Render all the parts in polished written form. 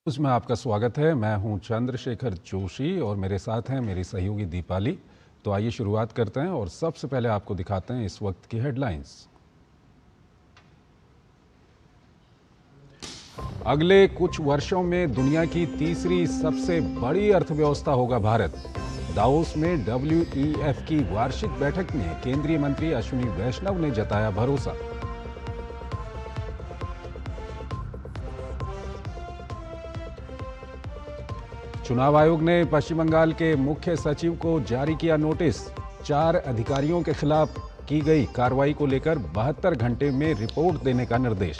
उसमें आपका स्वागत है। मैं हूं चंद्रशेखर जोशी और मेरे साथ हैं मेरी सहयोगी दीपाली। तो आइए शुरुआत करते हैं और सबसे पहले आपको दिखाते हैं इस वक्त की हेडलाइंस। अगले कुछ वर्षों में दुनिया की तीसरी सबसे बड़ी अर्थव्यवस्था होगा भारत। दावोस में WEF की वार्षिक बैठक में केंद्रीय मंत्री अश्विनी वैष्णव ने जताया भरोसा। चुनाव आयोग ने पश्चिम बंगाल के मुख्य सचिव को जारी किया नोटिस। 4 अधिकारियों के खिलाफ की गई कार्रवाई को लेकर 72 घंटे में रिपोर्ट देने का निर्देश।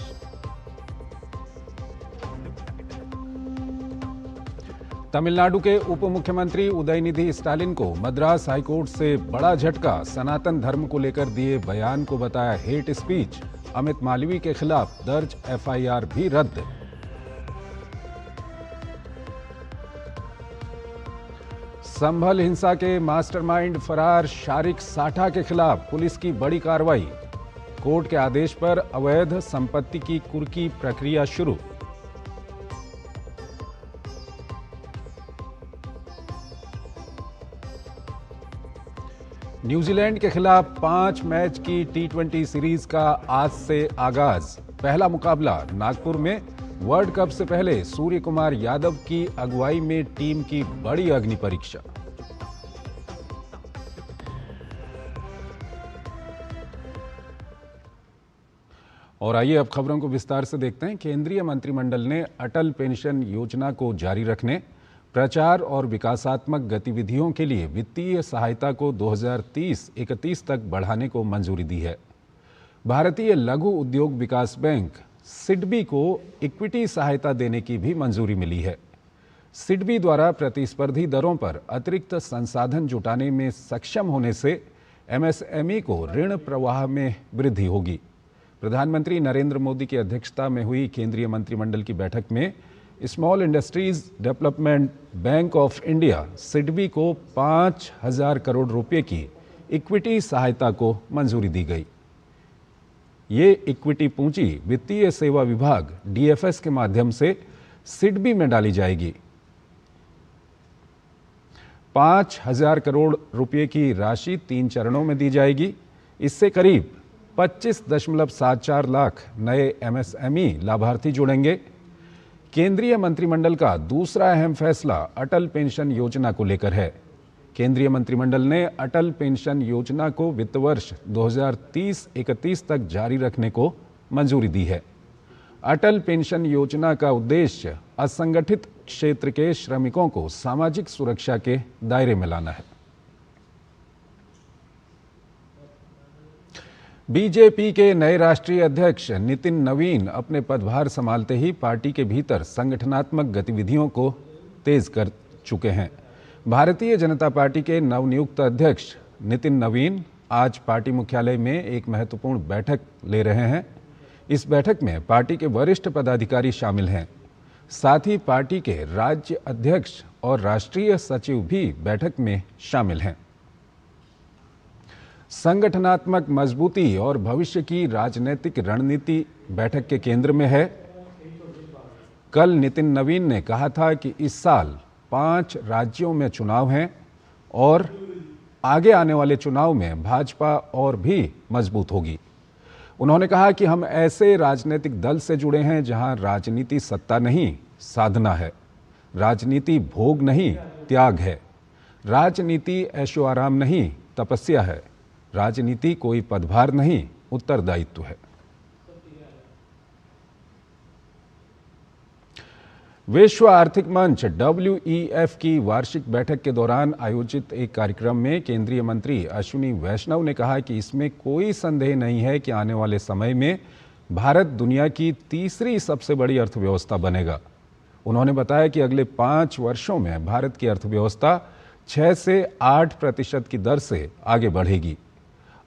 तमिलनाडु के उप मुख्यमंत्री उदयनिधि स्टालिन को मद्रास हाईकोर्ट से बड़ा झटका। सनातन धर्म को लेकर दिए बयान को बताया हेट स्पीच। अमित मालवीय के खिलाफ दर्ज FIR भी रद्द। संभल हिंसा के मास्टरमाइंड फरार शारिक साठा के खिलाफ पुलिस की बड़ी कार्रवाई। कोर्ट के आदेश पर अवैध संपत्ति की कुर्की प्रक्रिया शुरू। न्यूजीलैंड के खिलाफ 5 मैच की T20 सीरीज का आज से आगाज। पहला मुकाबला नागपुर में। वर्ल्ड कप से पहले सूर्य कुमार यादव की अगुवाई में टीम की बड़ी अग्नि परीक्षा। और आइए अब खबरों को विस्तार से देखते हैं। केंद्रीय मंत्रिमंडल ने अटल पेंशन योजना को जारी रखने, प्रचार और विकासात्मक गतिविधियों के लिए वित्तीय सहायता को 2030-31 तक बढ़ाने को मंजूरी दी है। भारतीय लघु उद्योग विकास बैंक सिडबी को इक्विटी सहायता देने की भी मंजूरी मिली है। सिडबी द्वारा प्रतिस्पर्धी दरों पर अतिरिक्त संसाधन जुटाने में सक्षम होने से MSME को ऋण प्रवाह में वृद्धि होगी। प्रधानमंत्री नरेंद्र मोदी की अध्यक्षता में हुई केंद्रीय मंत्रिमंडल की बैठक में small industries development bank of India SIDBI को 5,000 करोड़ रुपए की इक्विटी सहायता को मंजूरी दी गई। ये इक्विटी पूंजी वित्तीय सेवा विभाग DFS के माध्यम से सिडबी में डाली जाएगी। 5,000 करोड़ रुपए की राशि 3 चरणों में दी जाएगी। इससे करीब 25.74 लाख नए MSME लाभार्थी जुड़ेंगे। केंद्रीय मंत्रिमंडल का दूसरा अहम फैसला अटल पेंशन योजना को लेकर है। केंद्रीय मंत्रिमंडल ने अटल पेंशन योजना को वित्त वर्ष 2030-31 तक जारी रखने को मंजूरी दी है। अटल पेंशन योजना का उद्देश्य असंगठित क्षेत्र के श्रमिकों को सामाजिक सुरक्षा के दायरे में लाना है। बीजेपी के नए राष्ट्रीय अध्यक्ष नितिन नवीन अपने पदभार संभालते ही पार्टी के भीतर संगठनात्मक गतिविधियों को तेज कर चुके हैं। भारतीय जनता पार्टी के नवनियुक्त अध्यक्ष नितिन नवीन आज पार्टी मुख्यालय में एक महत्वपूर्ण बैठक ले रहे हैं। इस बैठक में पार्टी के वरिष्ठ पदाधिकारी शामिल हैं। साथ ही पार्टी के राज्य अध्यक्ष और राष्ट्रीय सचिव भी बैठक में शामिल हैं। संगठनात्मक मजबूती और भविष्य की राजनीतिक रणनीति बैठक के केंद्र में है। कल नितिन नवीन ने कहा था कि इस साल 5 राज्यों में चुनाव हैं और आगे आने वाले चुनाव में भाजपा और भी मजबूत होगी। उन्होंने कहा कि हम ऐसे राजनीतिक दल से जुड़े हैं जहां राजनीति सत्ता नहीं, साधना है। राजनीति भोग नहीं, त्याग है। राजनीति ऐशो आराम नहीं, तपस्या है। राजनीति कोई पदभार नहीं, उत्तरदायित्व है। विश्व आर्थिक मंच WEF की वार्षिक बैठक के दौरान आयोजित एक कार्यक्रम में केंद्रीय मंत्री अश्विनी वैष्णव ने कहा कि इसमें कोई संदेह नहीं है कि आने वाले समय में भारत दुनिया की तीसरी सबसे बड़ी अर्थव्यवस्था बनेगा। उन्होंने बताया कि अगले 5 वर्षों में भारत की अर्थव्यवस्था 6 से 8% की दर से आगे बढ़ेगी।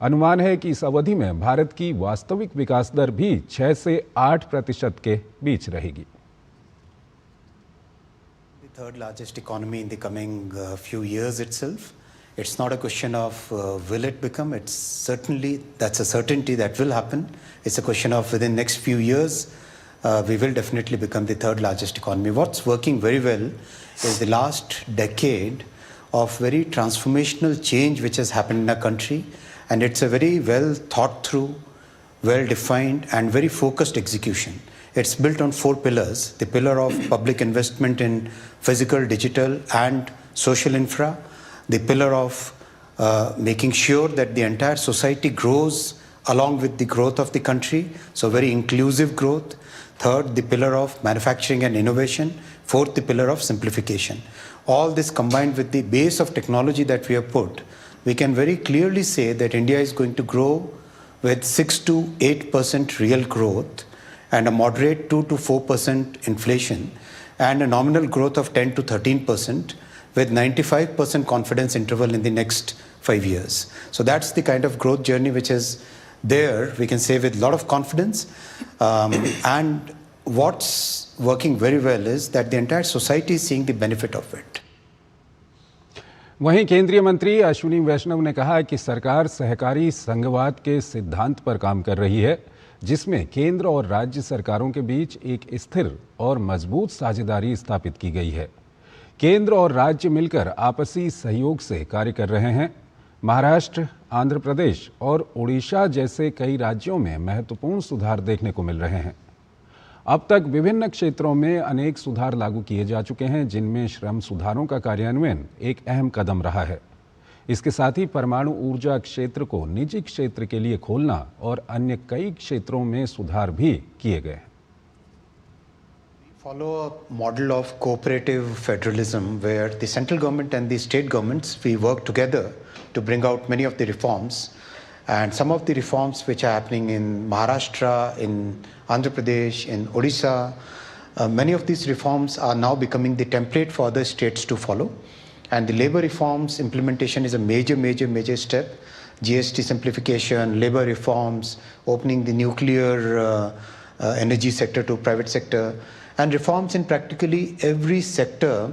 अनुमान है कि इस अवधि में भारत की वास्तविक विकास दर भी 6 से 8% के बीच रहेगी। Third largest economy in the coming few years itself. It's not a question of will it become. It's certainly, that's a certainty that will happen. It's a question of within next few years we will definitely become the third largest economy. What's working very well is the last decade of very transformational change which has happened in our country, and it's a very well thought through, well defined and very focused execution. It's built on 4 pillars: the pillar of public investment in physical, digital and social infra, the pillar of making sure that the entire society grows along with the growth of the country, so very inclusive growth. Third, the pillar of manufacturing and innovation. Fourth, the pillar of simplification. All this combined with the base of technology that we have put, we can very clearly say that India is going to grow with 6 to 8% real growth and a moderate 2 to 4% inflation and a nominal growth of 10 to 13% with 95% confidence interval in the next 5 years. So that's the kind of growth journey which is there, we can say with a lot of confidence. And what's working very well is that the entire society is seeing the benefit of it. वहीं केंद्रीय मंत्री अश्विनी वैष्णव ने कहा कि सरकार सहकारी संघवाद के सिद्धांत पर काम कर रही है, जिसमें केंद्र और राज्य सरकारों के बीच एक स्थिर और मजबूत साझेदारी स्थापित की गई है। केंद्र और राज्य मिलकर आपसी सहयोग से कार्य कर रहे हैं। महाराष्ट्र, आंध्र प्रदेश और ओडिशा जैसे कई राज्यों में महत्वपूर्ण सुधार देखने को मिल रहे हैं। अब तक विभिन्न क्षेत्रों में अनेक सुधार लागू किए जा चुके हैं, जिनमें श्रम सुधारों का कार्यान्वयन एक अहम कदम रहा है। इसके साथ ही परमाणु ऊर्जा क्षेत्र को निजी क्षेत्र के लिए खोलना और अन्य कई क्षेत्रों में सुधार भी किए गए हैं। Follow a model of cooperative federalism where the central government and the state governments, we work together to bring out many of the reforms. And some of the reforms which are happening in Maharashtra, in Andhra Pradesh, in Odisha, many of these reforms are now becoming the template for other states to follow. And the labor reforms implementation is a major step. GST simplification, labor reforms, opening the nuclear energy sector to private sector, and reforms in practically every sector.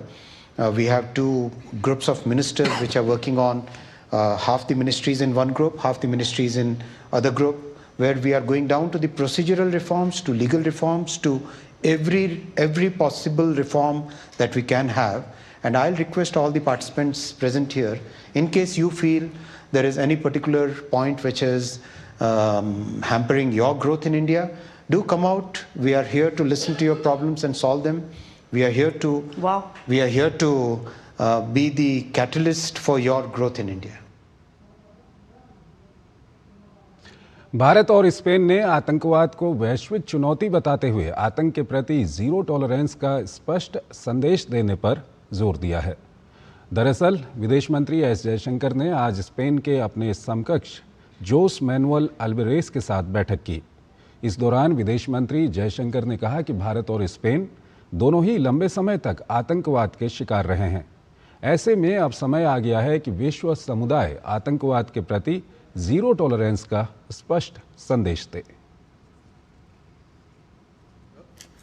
We have 2 groups of ministers which are working on half the ministries in one group, half the ministries in other group, where we are going down to the procedural reforms, to legal reforms, to every possible reform that we can have. And I'll request all the participants present here, in case you feel there is any particular point which is hampering your growth in India, do come out. We are here to listen to your problems and solve them. We are here to be the catalyst for your growth in India. Bharat और Spain ने आतंकवाद को वैश्विक चुनौती बताते हुए आतंक के प्रति जीरो टॉलरेंस का स्पष्ट संदेश देने पर जोर दिया है। दरअसल विदेश मंत्री एस जयशंकर ने आज स्पेन के अपने समकक्ष जोस मैनुअल अल्वारेस के साथ बैठक की। इस दौरान विदेश मंत्री जयशंकर ने कहा कि भारत और स्पेन दोनों ही लंबे समय तक आतंकवाद के शिकार रहे हैं। ऐसे में अब समय आ गया है कि विश्व समुदाय आतंकवाद के प्रति जीरो टॉलरेंस का स्पष्ट संदेश दे।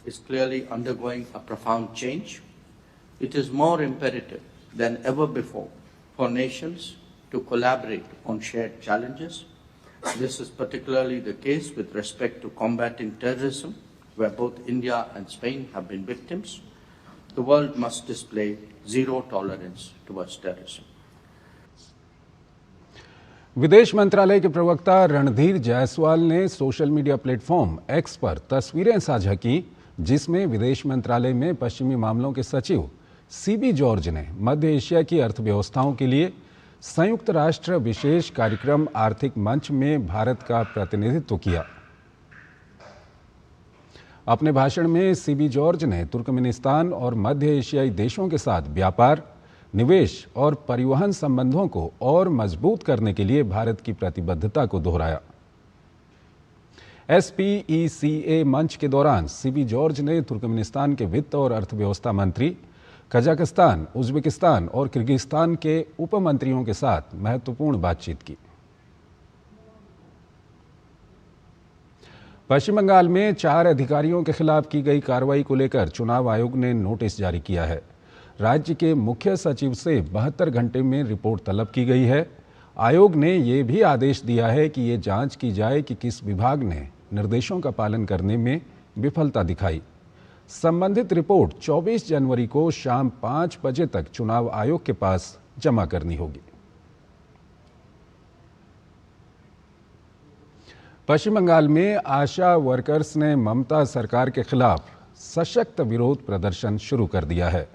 Is clearly undergoing a profound change. It is more imperative than ever before for nations to collaborate on shared challenges. This is particularly the case with respect to combating terrorism, where both India and Spain have been victims. The world must display zero tolerance towards terrorism. विदेश मंत्रालय के प्रवक्ता रणधीर जायसवाल ने social media platform x पर तस्वीरें साझा की, जिसमें विदेश मंत्रालय में पश्चिमी मामलों के सचिव सीबी जॉर्ज ने मध्य एशिया की अर्थव्यवस्थाओं के लिए संयुक्त राष्ट्र विशेष कार्यक्रम आर्थिक मंच में भारत का प्रतिनिधित्व किया। अपने भाषण में सीबी जॉर्ज ने तुर्कमेनिस्तान और मध्य एशियाई देशों के साथ व्यापार, निवेश और परिवहन संबंधों को और मजबूत करने के लिए भारत की प्रतिबद्धता को दोहराया। SPECA मंच के दौरान सीबी जॉर्ज ने तुर्कमेनिस्तान के वित्त और अर्थव्यवस्था मंत्री, कजाकिस्तान, उज्बेकिस्तान और किर्गिस्तान के उप मंत्रियों के साथ महत्वपूर्ण बातचीत की। पश्चिम बंगाल में 4 अधिकारियों के खिलाफ की गई कार्रवाई को लेकर चुनाव आयोग ने नोटिस जारी किया है। राज्य के मुख्य सचिव से 72 घंटे में रिपोर्ट तलब की गई है। आयोग ने ये भी आदेश दिया है कि ये जांच की जाए कि किस विभाग ने निर्देशों का पालन करने में विफलता दिखाई। संबंधित रिपोर्ट 24 जनवरी को शाम 5 बजे तक चुनाव आयोग के पास जमा करनी होगी। पश्चिम बंगाल में आशा वर्कर्स ने ममता सरकार के खिलाफ सशक्त विरोध प्रदर्शन शुरू कर दिया है।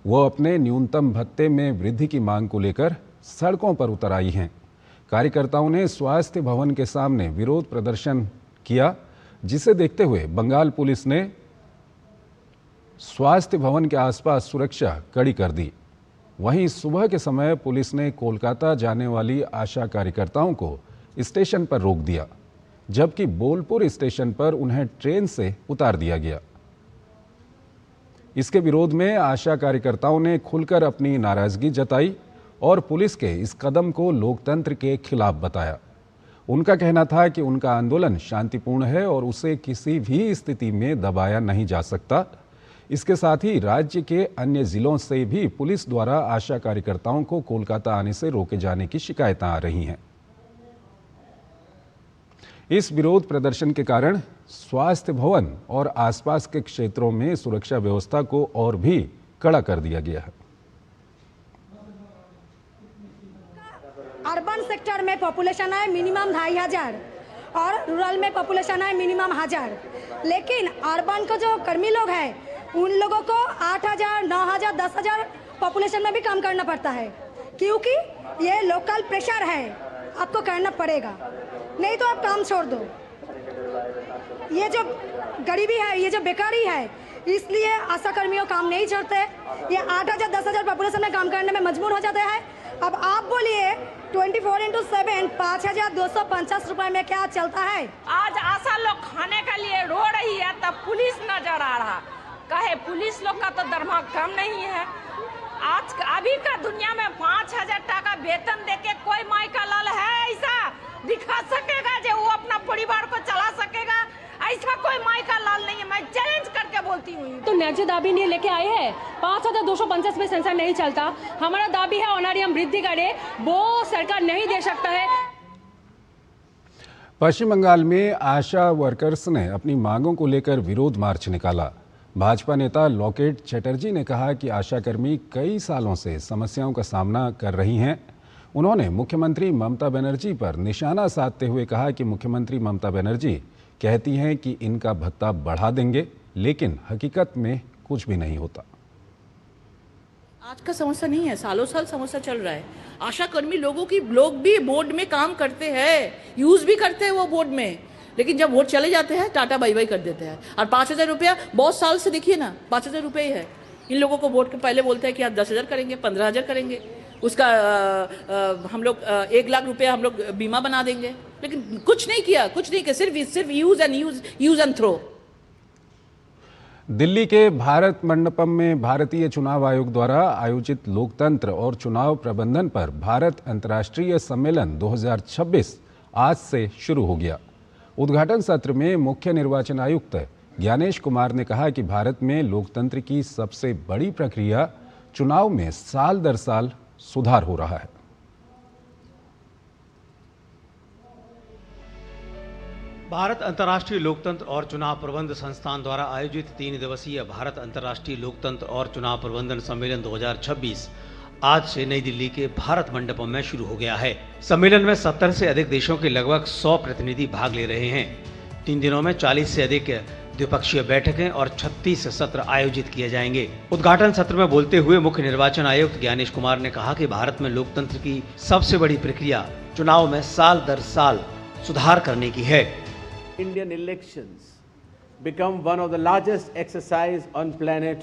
वो अपने न्यूनतम भत्ते में वृद्धि की मांग को लेकर सड़कों पर उतर आई हैं। कार्यकर्ताओं ने स्वास्थ्य भवन के सामने विरोध प्रदर्शन किया, जिसे देखते हुए बंगाल पुलिस ने स्वास्थ्य भवन के आसपास सुरक्षा कड़ी कर दी। वहीं सुबह के समय पुलिस ने कोलकाता जाने वाली आशा कार्यकर्ताओं को स्टेशन पर रोक दिया, जबकि बोलपुर स्टेशन पर उन्हें ट्रेन से उतार दिया गया। इसके विरोध में आशा कार्यकर्ताओं ने खुलकर अपनी नाराजगी जताई और पुलिस के इस कदम को लोकतंत्र के खिलाफ बताया। उनका कहना था कि उनका आंदोलन शांतिपूर्ण है और उसे किसी भी स्थिति में दबाया नहीं जा सकता। इसके साथ ही राज्य के अन्य जिलों से भी पुलिस द्वारा आशा कार्यकर्ताओं को कोलकाता आने से रोके जाने की शिकायतें आ रही हैं। इस विरोध प्रदर्शन के कारण स्वास्थ्य भवन और आसपास के क्षेत्रों में सुरक्षा व्यवस्था को और भी कड़ा कर दिया गया है। अर्बन सेक्टर में पॉपुलेशन है मिनिमम 2500 और रूरल में पॉपुलेशन है मिनिमम 1000, लेकिन अर्बन को जो कर्मी लोग हैं उन लोगों को 8000, 9000, 10000 पॉपुलेशन में भी काम करना पड़ता है, क्योंकि ये लोकल प्रेशर है, आपको करना पड़ेगा, नहीं तो आप काम छोड़ दो। ये जो गरीबी है, ये जो बेकारी है, इसलिए आशा कर्मियों काम नहीं छोड़ते। ये 8000, 10000 पॉपुलेशन में काम करने में मजबूर हो जाते हैं। अब आप बोलिए 24x7 5250 रुपए में क्या चलता है? आज आशा लोग खाने के लिए रो रही है, तब पुलिस नजर आ रहा। कहे पुलिस लोग का तो दरमाहा कम नहीं है। आज अभी का दुनिया में 5000 टाका वेतन देके कोई माई का लाल है ऐसा दिखा सकेगा जो वो अपना परिवार को चला सकेगा? ऐसा कोई माई का लाल नहीं है। मैं चैलेंज करके बोलती हूँ। तो न्याय्य दाबी नहीं लेके आए हैं। 5250 में सेंसर नहीं चलता। हमारा दाबी है ऑनरियम वृद्धि करे, वो सरकार नहीं दे सकता है। पश्चिम बंगाल में आशा वर्कर्स ने अपनी मांगों को लेकर विरोध मार्च निकाला। भाजपा नेता लॉकेट चटर्जी ने कहा कि आशाकर्मी कई सालों से समस्याओं का सामना कर रही हैं। उन्होंने मुख्यमंत्री ममता बनर्जी पर निशाना साधते हुए कहा कि मुख्यमंत्री ममता बनर्जी कहती हैं कि इनका भत्ता बढ़ा देंगे, लेकिन हकीकत में कुछ भी नहीं होता। आज का समस्या नहीं है, सालों साल समस्या चल रहा है। आशा कर्मी लोग भी बोर्ड में काम करते हैं, यूज भी करते हैं वो बोर्ड में, लेकिन जब वोट चले जाते हैं टाटा बाई बाई कर देते हैं। और 5000 रुपया बहुत साल से देखिए ना, 5000 रुपये ही है। इन लोगों को वोट के पहले बोलते हैं कि आप 10,000 करेंगे, 15,000 करेंगे, उसका हम लोग 1 लाख रुपया हम लोग बीमा बना देंगे, लेकिन कुछ नहीं किया, सिर्फ यूज एंड थ्रो। दिल्ली के भारत मंडपम में भारतीय चुनाव आयोग द्वारा आयोजित लोकतंत्र और चुनाव प्रबंधन पर भारत अंतर्राष्ट्रीय सम्मेलन 2026 आज से शुरू हो गया। उद्घाटन सत्र में मुख्य निर्वाचन आयुक्त ज्ञानेश कुमार ने कहा कि भारत में लोकतंत्र की सबसे बड़ी प्रक्रिया चुनाव में साल दर साल सुधार हो रहा है। भारत अंतर्राष्ट्रीय लोकतंत्र और चुनाव प्रबंधन संस्थान द्वारा आयोजित 3 दिवसीय भारत अंतर्राष्ट्रीय लोकतंत्र और चुनाव प्रबंधन सम्मेलन 2026 आज से नई दिल्ली के भारत मंडपम में शुरू हो गया है। सम्मेलन में 70 से अधिक देशों के लगभग 100 प्रतिनिधि भाग ले रहे हैं। 3 दिनों में 40 से अधिक द्विपक्षीय बैठकें और 36 सत्र आयोजित किए जाएंगे। उद्घाटन सत्र में बोलते हुए मुख्य निर्वाचन आयुक्त ज्ञानेश कुमार ने कहा कि भारत में लोकतंत्र की सबसे बड़ी प्रक्रिया चुनाव में साल दर साल सुधार करने की है। Indian elections become one of the largest exercise on planet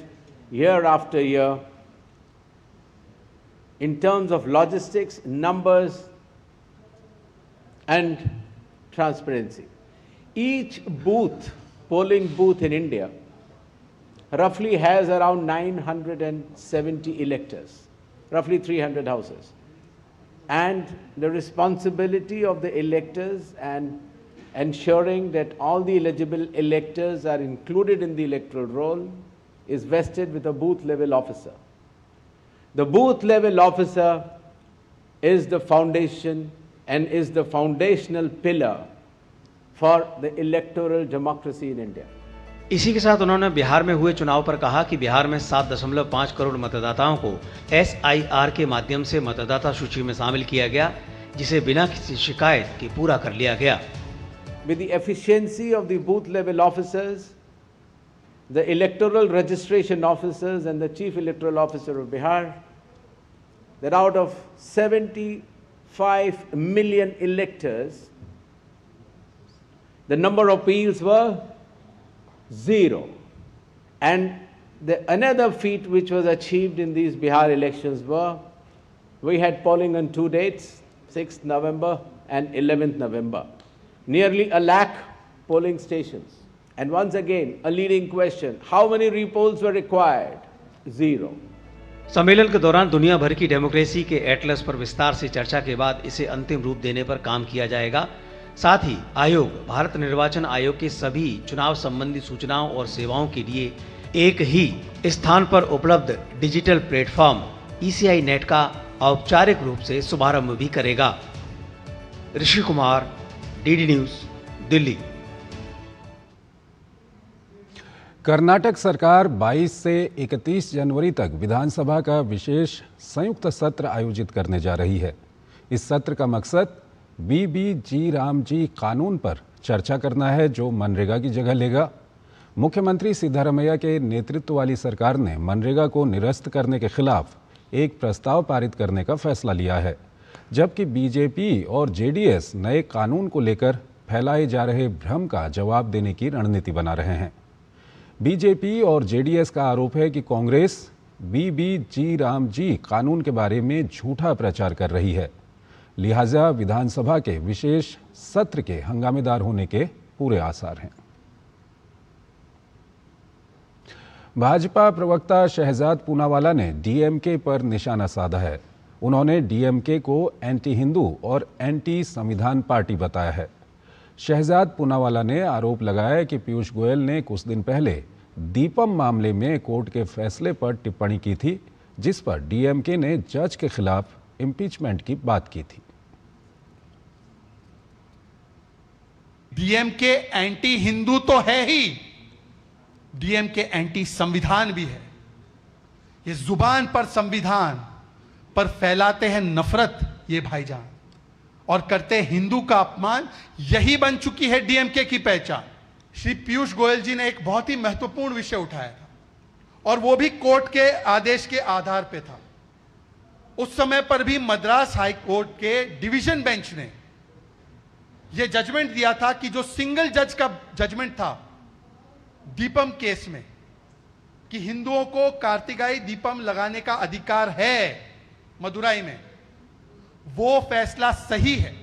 year after year in terms of logistics, numbers and transparency. Each booth, polling booth in India, roughly has around 970 electors, roughly 300 houses. And the responsibility of the electors and ensuring that all the eligible electors are included in the electoral roll is vested with a booth level officer. The booth level officer is the foundation and is the foundational pillar for the electoral democracy in India. इसी के साथ उन्होंने बिहार में हुए चुनाव पर कहा कि बिहार में 7.5 करोड़ मतदाताओं को SIR के माध्यम से मतदाता सूची में शामिल किया गया, जिसे बिना किसी शिकायत के पूरा कर लिया गया। With the efficiency of the booth level officers, the electoral registration officers and the chief electoral officer of Bihar, that out of 75 million electors, the number of appeals were 0. And another feat which was achieved in these Bihar elections were, we had polling on 2 dates, 6th November and 11th November. Nearly 1 lakh polling stations. And once again, a leading question, how many repolls were required? 0. सम्मेलन के दौरान दुनिया भर की democracy के Atlas पर विस्तार से चर्चा के बाद इसे अंतिम रूप देने पर काम किया जाएगा। साथ ही आयोग भारत निर्वाचन आयोग के सभी चुनाव संबंधी सूचनाओं और सेवाओं के लिए एक ही स्थान पर उपलब्ध डिजिटल प्लेटफॉर्म ECI नेट का औपचारिक रूप से शुभारंभ भी करेगा। Rishi Kumar, DD news, Delhi. कर्नाटक सरकार 22 से 31 जनवरी तक विधानसभा का विशेष संयुक्त सत्र आयोजित करने जा रही है। इस सत्र का मकसद BBG रामजी कानून पर चर्चा करना है, जो मनरेगा की जगह लेगा। मुख्यमंत्री सिद्धारमैया के नेतृत्व वाली सरकार ने मनरेगा को निरस्त करने के खिलाफ एक प्रस्ताव पारित करने का फैसला लिया है, जबकि BJP और JDS नए कानून को लेकर फैलाए जा रहे भ्रम का जवाब देने की रणनीति बना रहे हैं। BJP और JDS का आरोप है कि कांग्रेस BBG रामजी कानून के बारे में झूठा प्रचार कर रही है, लिहाजा विधानसभा के विशेष सत्र के हंगामेदार होने के पूरे आसार हैं। भाजपा प्रवक्ता शहजाद पूनावाला ने DMK पर निशाना साधा है। उन्होंने DMK को एंटी हिंदू और एंटी संविधान पार्टी बताया है। शहजाद पूनावाला ने आरोप लगाया कि पीयूष गोयल ने कुछ दिन पहले दीपम मामले में कोर्ट के फैसले पर टिप्पणी की थी, जिस पर DMK ने जज के खिलाफ इम्पीचमेंट की बात की थी। DMK एंटी हिंदू तो है ही, DMK एंटी संविधान भी है। ये जुबान पर संविधान पर फैलाते हैं नफरत ये भाईजान, और करते हैं हिंदू का अपमान। यही बन चुकी है DMK की पहचान। श्री पीयूष गोयल जी ने एक बहुत ही महत्वपूर्ण विषय उठाया था, और वो भी कोर्ट के आदेश के आधार पे था। उस समय पर भी मद्रास हाई कोर्ट के डिवीजन बेंच ने यह जजमेंट दिया था कि जो सिंगल जज का जजमेंट था दीपम केस में, कि हिंदुओं को कार्तिकाई दीपम लगाने का अधिकार है मदुराई में, वो फैसला सही है।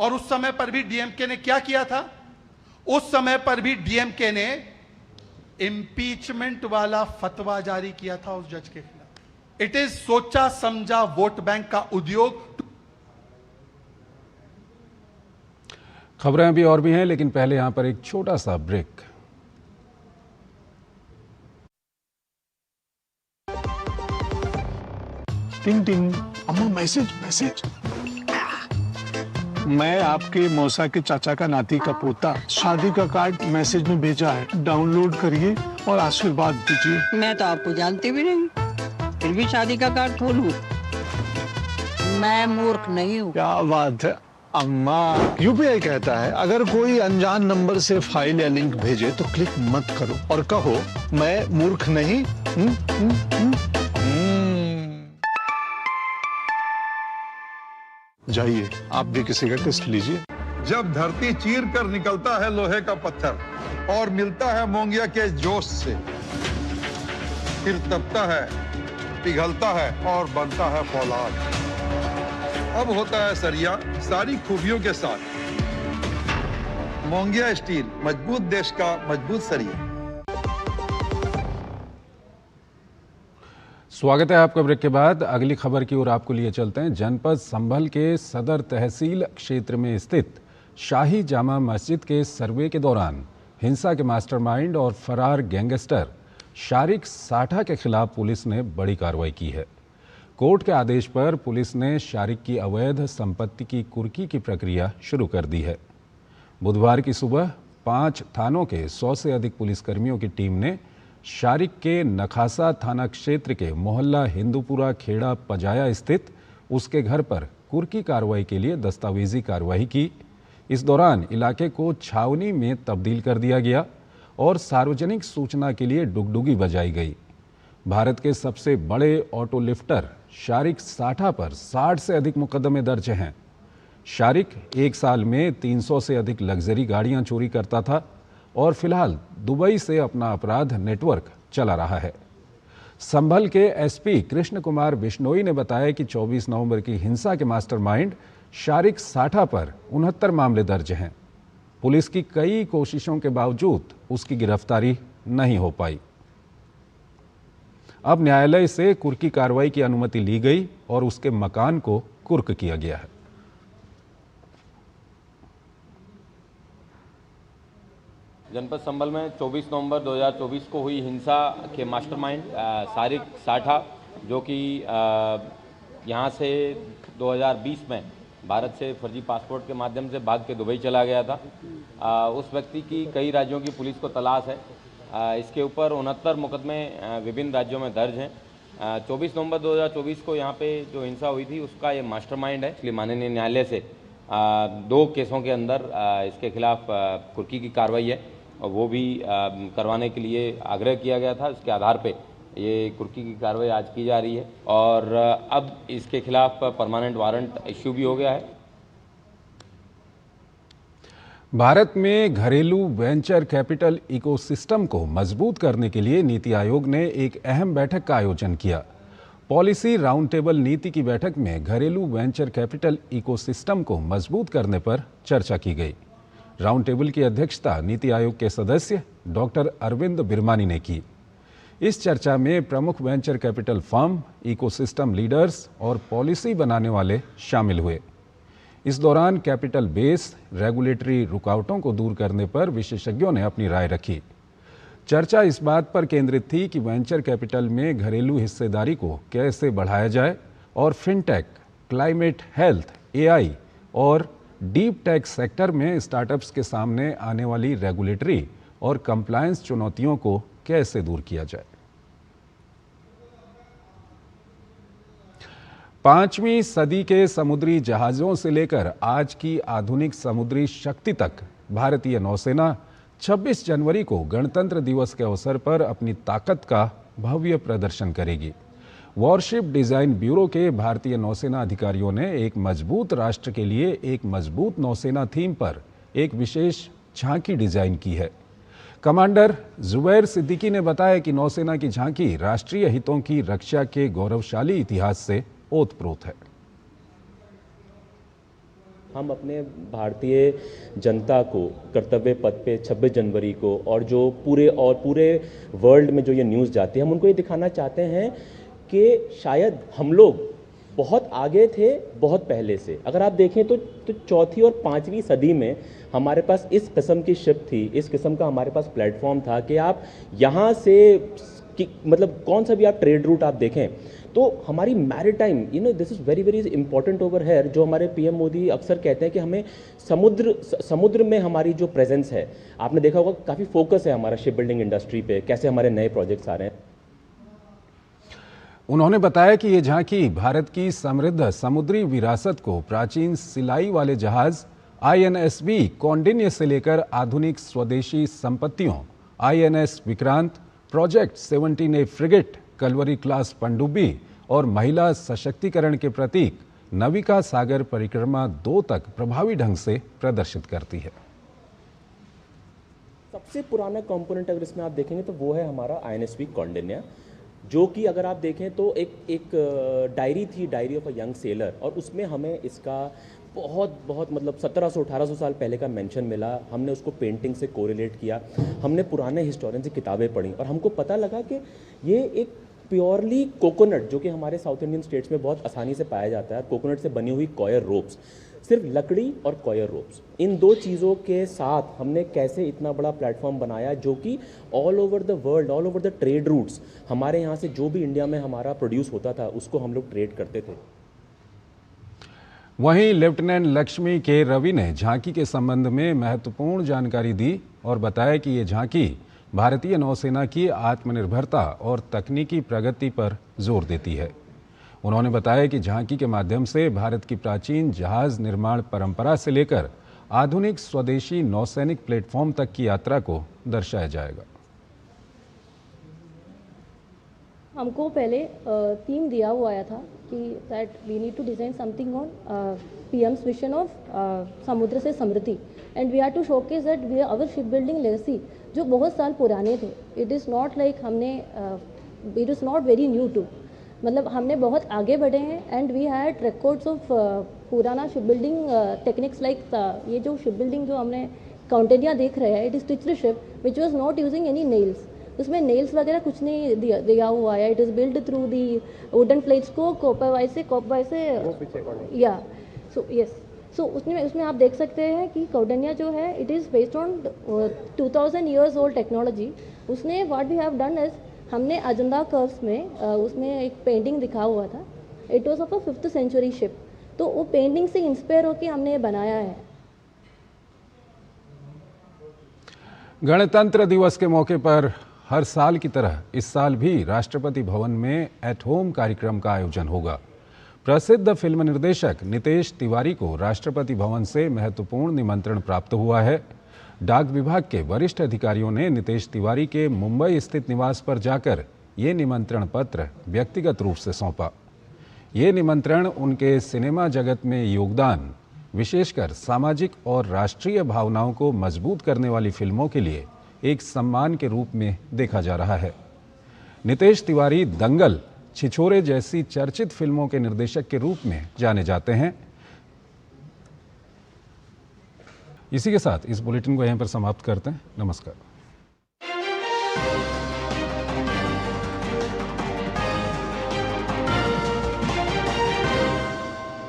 और उस समय पर भी DMK ने क्या किया था? उस समय पर भी DMK ने इंपीचमेंट वाला फतवा जारी किया था उस जज के खिलाफ। इट इज सोचा समझा वोट बैंक का उद्योग। खबरें अभी और भी हैं, लेकिन पहले यहां पर एक छोटा सा ब्रेक। टिंग टिंग, अम्मा मैसेज मैसेज। मैं आपके मौसा के चाचा का नाती का पोता, शादी का कार्ड मैसेज में भेजा है, डाउनलोड करिए और आशीर्वाद दीजिए। मैं तो आपको जानती भी नहीं, फिर भी शादी का कार्ड खोलूं? मैं मूर्ख नहीं हूँ। क्या बात है अम्मा। UPI कहता है अगर कोई अनजान नंबर से फाइल या लिंक भेजे तो क्लिक मत करो और कहो मैं मूर्ख नहीं। जाइए आप भी किसी का टेस्ट लीजिए। जब धरती चीर कर निकलता है लोहे का पत्थर और मिलता है मोंगिया के जोश से, फिर तपता है, पिघलता है और बनता है फौलाद। अब होता है सरिया सारी खूबियों के साथ। मोंगिया स्टील, मजबूत देश का मजबूत सरिया। स्वागत है आपका ब्रेक के बाद। अगली खबर की ओर आपको लिए चलते हैं। जनपद संभल के सदर तहसील क्षेत्र में स्थित शाही जामा मस्जिद के सर्वे के दौरान हिंसा के मास्टरमाइंड और फरार गैंगस्टर शारिक साठा के खिलाफ पुलिस ने बड़ी कार्रवाई की है। कोर्ट के आदेश पर पुलिस ने शारिक की अवैध संपत्ति की कुर्की की प्रक्रिया शुरू कर दी है। बुधवार की सुबह 5 थानों के 100 से अधिक पुलिसकर्मियों की टीम ने शारिक के नखासा थाना क्षेत्र के मोहल्ला हिंदूपुरा खेड़ा पजाया स्थित उसके घर पर कुर्की कार्रवाई के लिए दस्तावेजी कार्रवाई की। इस दौरान इलाके को छावनी में तब्दील कर दिया गया और सार्वजनिक सूचना के लिए डुगडुगी बजाई गई। भारत के सबसे बड़े ऑटो लिफ्टर शारिक साठा पर 60 से अधिक मुकदमे दर्ज हैं। शारिक एक साल में 300 से अधिक लग्जरी गाड़ियां चोरी करता था और फिलहाल दुबई से अपना अपराध नेटवर्क चला रहा है। संभल के एसपी कृष्ण कुमार बिश्नोई ने बताया कि 24 नवंबर की हिंसा के मास्टरमाइंड शारिक साठा पर 69 मामले दर्ज हैं। पुलिस की कई कोशिशों के बावजूद उसकी गिरफ्तारी नहीं हो पाई। अब न्यायालय से कुर्की कार्रवाई की अनुमति ली गई और उसके मकान को कुर्क किया गया है। जनपद संभल में 24 नवंबर 2024 को हुई हिंसा के मास्टरमाइंड शारिक साठा, जो कि यहां से 2020 में भारत से फर्जी पासपोर्ट के माध्यम से भाग के दुबई चला गया था। उस व्यक्ति की कई राज्यों की पुलिस को तलाश है। इसके ऊपर 69 मुकदमे विभिन्न राज्यों में दर्ज हैं। 24 नवंबर 2024 को यहाँ पे जो हिंसा हुई थी उसका ये मास्टरमाइंड है। इसलिए माननीय न्यायालय से 2 केसों के अंदर इसके खिलाफ कुर्की की कार्रवाई है और वो भी करवाने के लिए आग्रह किया गया था। इसके आधार पे ये कुर्की की कार्रवाई आज की जा रही है और अब इसके खिलाफ परमानेंट वारंट इश्यू भी हो गया है। भारत में घरेलू वेंचर कैपिटल इकोसिस्टम को मजबूत करने के लिए नीति आयोग ने एक अहम बैठक का आयोजन किया। पॉलिसी राउंड टेबल नीति की बैठक में घरेलू वेंचर कैपिटल इकोसिस्टम को मजबूत करने पर चर्चा की गई। राउंड टेबल की अध्यक्षता नीति आयोग के सदस्य डॉक्टर अरविंद बिरमानी ने की। इस चर्चा में प्रमुख venture capital firm, ecosystem leaders और पॉलिसी बनाने वाले शामिल हुए। इस दौरान कैपिटल बेस, रेगुलेटरी रुकावटों को दूर करने पर विशेषज्ञों ने अपनी राय रखी। चर्चा इस बात पर केंद्रित थी कि वेंचर कैपिटल में घरेलू हिस्सेदारी को कैसे बढ़ाया जाए और फिनटेक, क्लाइमेट हेल्थ, एआई और डीप टेक सेक्टर में स्टार्टअप्स के सामने आने वाली रेगुलेटरी और कंप्लायंस चुनौतियों को कैसे दूर किया जाए। 5वीं सदी के समुद्री जहाज़ों से लेकर आज की आधुनिक समुद्री शक्ति तक भारतीय नौसेना 26 जनवरी को गणतंत्र दिवस के अवसर पर अपनी ताकत का भव्य प्रदर्शन करेगी। वॉरशिप डिज़ाइन ब्यूरो के भारतीय नौसेना अधिकारियों ने एक मजबूत राष्ट्र के लिए एक मजबूत नौसेना थीम पर एक विशेष झांकी डिज़ाइन की है। कमांडर जुबैर सिद्दीकी ने बताया कि नौसेना की झांकी राष्ट्रीय हितों की रक्षा के गौरवशाली इतिहास से ओतप्रोत है। हम अपने भारतीय जनता को कर्तव्य पथ पे 26 जनवरी को और जो पूरे वर्ल्ड में जो ये न्यूज़ जाती है, हम उनको ये दिखाना चाहते हैं कि शायद हम लोग बहुत आगे थे, बहुत पहले से। अगर आप देखें तो 4वीं और 5वीं सदी में हमारे पास इस किस्म की शिप थी, इस किस्म का हमारे पास प्लेटफॉर्म था कि आप यहाँ से मतलब कौन सा भी आप ट्रेड रूट आप देखें तो हमारी maritime, this is very very important over here. जो हमारे पीएम मोदी अक्सर कहते हैं कि हमें समुद्र में हमारी जो प्रेजेंस है, आपने देखा होगा काफ़ी फोकस है हमारा शिप बिल्डिंग इंडस्ट्री पे, कैसे हमारे नए प्रोजेक्ट्स आ रहे हैं। उन्होंने बताया कि ये झांकी भारत की समृद्ध समुद्री विरासत को प्राचीन सिलाई वाले जहाज INSV कौंडिन्य से लेकर आधुनिक स्वदेशी संपत्तियों INS विक्रांत, project 17A frigate, Kalvari class पनडुब्बी और महिला सशक्तिकरण के प्रतीक नविका सागर परिक्रमा 2 तक प्रभावी ढंग से प्रदर्शित करती है। सबसे पुराना कंपोनेंट अगर इसमें आप देखेंगे तो वो है हमारा INSV कौंडिन्य, जो कि अगर आप देखें तो एक डायरी थी, diary of a young seller, और उसमें हमें इसका बहुत मतलब 1700-1800 साल पहले का मेंशन मिला। हमने उसको पेंटिंग से कोरिलेट किया, हमने पुराने हिस्टोरियन से किताबें पढ़ी और हमको पता लगा कि ये एक प्योरली कोकोनट, जो कि हमारे साउथ इंडियन स्टेट्स में बहुत आसानी से पाया जाता है, कोकोनट से बनी हुई कॉयर रोप्स, सिर्फ लकड़ी और कॉयर रोप्स, इन 2 चीज़ों के साथ हमने कैसे इतना बड़ा प्लेटफॉर्म बनाया जो कि all over the world, all over the trade routes, हमारे यहाँ से जो भी इंडिया में हमारा प्रोड्यूस होता था उसको हम लोग ट्रेड करते थे। वहीं लेफ्टिनेंट लक्ष्मी के रवि ने झांकी के संबंध में महत्वपूर्ण जानकारी दी और बताया कि ये झांकी भारतीय नौसेना की आत्मनिर्भरता और तकनीकी प्रगति पर जोर देती है। उन्होंने बताया कि झांकी के माध्यम से भारत की प्राचीन जहाज निर्माण परंपरा से लेकर आधुनिक स्वदेशी नौसैनिक प्लेटफॉर्म तक की यात्रा को दर्शाया जाएगा। हमको पहले थीम दिया हुआ आया था कि that we need to design something on PM's vision of समुद्र से समृद्धि and we have to showcase that we our ship building legacy जो बहुत साल पुराने थे। इट इज़ नॉट लाइक हमने it is not very new to, मतलब हमने बहुत आगे बढ़े हैं and we had records of पुराना शिप बिल्डिंग टेक्निक्स लाइक ये जो शिप बिल्डिंग जो हमने कौंडिन्या देख रहे हैं, it is stitched ship which was not using any nails. उसमें नेल्स वगैरह कुछ नहीं दिया हुआ है। It is build through the wooden plates को कॉपर वाइज से या सो यस सो उसमें आप देख सकते हैं कि कौंडिन्या जो है it is based on 2000 years old technology. उसने what we have done is हमने अजंता कर्व्स में उसमें एक पेंटिंग दिखा हुआ था। It was of a 5th century ship, तो वो पेंटिंग से इंस्पायर होकर हमने ये बनाया है। गणतंत्र दिवस के मौके पर हर साल की तरह इस साल भी राष्ट्रपति भवन में एट होम कार्यक्रम का आयोजन होगा। प्रसिद्ध फिल्म निर्देशक नितेश तिवारी को राष्ट्रपति भवन से महत्वपूर्ण निमंत्रण प्राप्त हुआ है। डाक विभाग के वरिष्ठ अधिकारियों ने नितेश तिवारी के मुंबई स्थित निवास पर जाकर ये निमंत्रण पत्र व्यक्तिगत रूप से सौंपा। ये निमंत्रण उनके सिनेमा जगत में योगदान, विशेषकर सामाजिक और राष्ट्रीय भावनाओं को मजबूत करने वाली फिल्मों के लिए एक सम्मान के रूप में देखा जा रहा है। नितेश तिवारी दंगल, छिछोरे जैसी चर्चित फिल्मों के निर्देशक के रूप में जाने जाते हैं। इसी के साथ इस बुलेटिन को यहीं पर समाप्त करते हैं। नमस्कार।